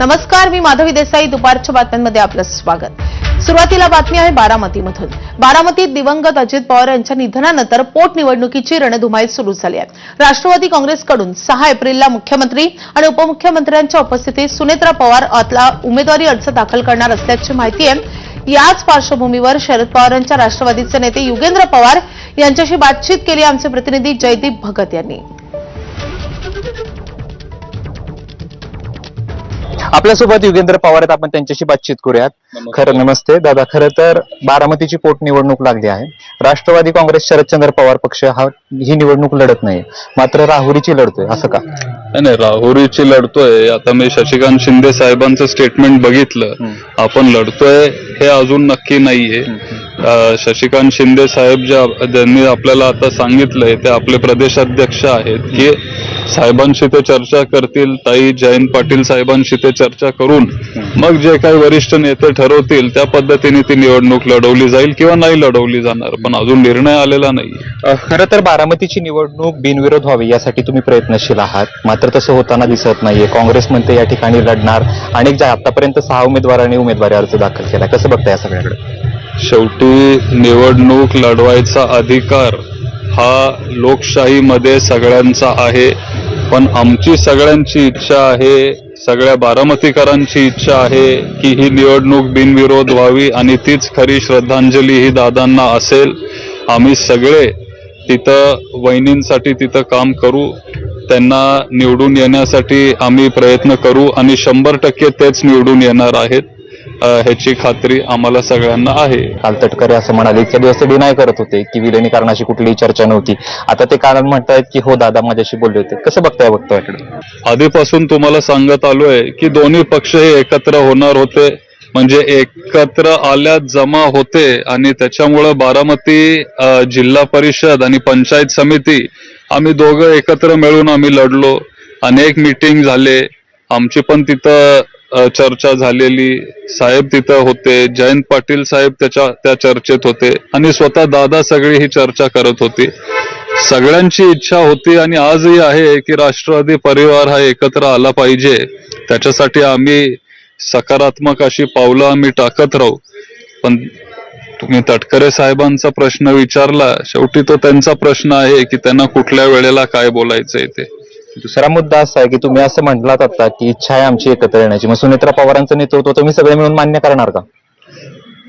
नमस्कार, मी माधवी देसाई. दुपारच्या बातम्यांमध्ये आपलं स्वागत. सुरुवातीला बातमी आहे बारामतीमधून. बारामतीत दिवंगत अजित पवार यांच्या निधनानंतर पोटनिवडणुकीची रणधुमाळी सुरू झाली आहे. राष्ट्रवादी काँग्रेसकडून 6 एप्रिलला मुख्यमंत्री आणि उपमुख्यमंत्र्यांच्या उपस्थितीत सुनेत्रा पवार आपला उमेदवारी अर्ज दाखल करणार असल्याची माहिती आहे. याच पार्श्वभूमीवर शरद पवारांच्या राष्ट्रवादीचे नेते युगेंद्र पवार यांच्याशी बातचीत केली आमचे प्रतिनिधी जयदीप भगत यांनी. आपल्यासोबत युगेंद्र पवार आहेत, आपण त्यांच्याशी बातचीत करूयात. नमस्ते दादा. खरं तर बारामतीची पोटनिवडणूक लागली आहे. राष्ट्रवादी काँग्रेस शरदचंद्र पवार पक्ष ही निवडणूक लढत नाही, मात्र राहुरीची लढतोय, असं का? नाही, राहुरीची लढतोय. आता मी शशिकांत शिंदे साहेबांचं स्टेटमेंट बघितलं. आपण लढतोय हे अजून नक्की नाहीये. शशिकांत शिंदे साहेब ज्यांनी आपल्याला आता सांगितलंय ते आपले प्रदेशाध्यक्ष आहेत की साहेबांशी ते चर्चा करतील. ताई जयंत पाटील साहेबांशी ते चर्चा करून मग जे काही वरिष्ठ नेते ठरवतील त्या पद्धतीने ती निवडणूक लढवली जाईल किंवा नाही लढवली जाणार, पण अजून निर्णय आलेला नाही. खरं तर बारामतीची निवडणूक बिनविरोध व्हावी यासाठी तुम्ही प्रयत्नशील आहात, मात्र तसं होताना दिसत नाहीये. काँग्रेस म्हणते या ठिकाणी लढणार. अनेक ज्या आतापर्यंत 6 उमेदवारांनी उमेदवारी अर्ज दाखल केला. कसं बघताय या सगळ्याकडे? शेवटी निवडणूक लढवायचा अधिकार हा लोकशाहीमध्ये सगळ्यांचा आहे, पण आमची सगळ्यांची इच्छा आहे, सगळ्या बारामतीकरांची इच्छा आहे की ही निवडणूक बिनविरोध व्हावी आणि तीच खरी श्रद्धांजली ही दादांना असेल. आम्ही सगळे तिथं वहिनींसाठी तिथं काम करू, त्यांना निवडून येण्यासाठी आम्ही प्रयत्न करू आणि 100% तेच निवडून येणार आहेत ह्याची खात्री आम्हाला सगळ्यांना आहे. काल तटकरे असं म्हणाले, इतक्या दिवस ते डिनाय करत होते की विलिनीकरणाची कुठलीही चर्चा नव्हती. आता ते कारण म्हणतायत की हो दादा माझ्याशी बोलले होते. कसं बघताय आधीपासून तुम्हाला सांगत आलोय की दोन्ही पक्ष हे एकत्र होणार होते, म्हणजे एकत्र आल्यात जमा होते आणि त्याच्यामुळं बारामती जिल्हा परिषद आणि पंचायत समिती आम्ही दोघं एकत्र मिळून आम्ही लढलो. अनेक मीटिंग झाले, आमची पण तिथं चर्चा झालेली. साहेब तिथं होते, जयंत पाटील साहेब त्या चर्चेत होते आणि स्वतः दादा सगळी ही चर्चा करत होती. सगळ्यांची इच्छा होती आणि आजही आहे की राष्ट्रवादी परिवार हा एकत्र आला पाहिजे. त्याच्यासाठी आम्ही सकारात्मक अशी पावलं आम्ही टाकत राहू. पण तुम्ही तटकरे साहेबांचा प्रश्न विचारला, शेवटी तो त्यांचा प्रश्न आहे की त्यांना कुठल्या वेळेला काय बोलायचंय ते. दुसरा मुद्दा असा आहे की तुम्ही असं म्हटलात आता की इच्छा आहे आमची एकत्र येण्याची, मग सुनेत्रा पवारांचं नेतृत्व तुम्ही सगळे मिळून मान्य करणार का?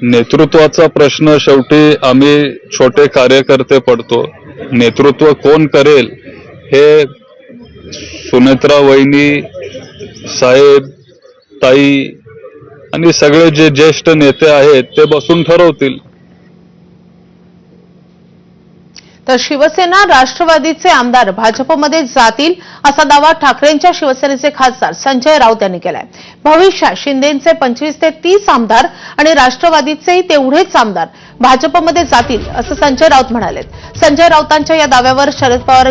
नेतृत्वाचा प्रश्न शेवटी आम्ही छोटे कार्यकर्ते पडतो. नेतृत्व कोण करेल हे सुनेत्रा वहिनी, साहेब, ताई आणि सगळे जे ज्येष्ठ नेते आहेत ते बसून ठरवतील. तर शिवसेना राष्ट्रवादीचे आमदार भाजपमध्ये जातील असा दावा ठाकरेंच्या शिवसेनेचे खासदार संजय राऊत यांनी केलाय. भविष्यात शिंदेचे 25 ते 30 आमदार आणि राष्ट्रवादीचेही तेवढेच आमदार भाजपमध्ये जातील असं संजय राऊत म्हणाले. संजय राऊतांच्या या दाव्यावर शरद पवार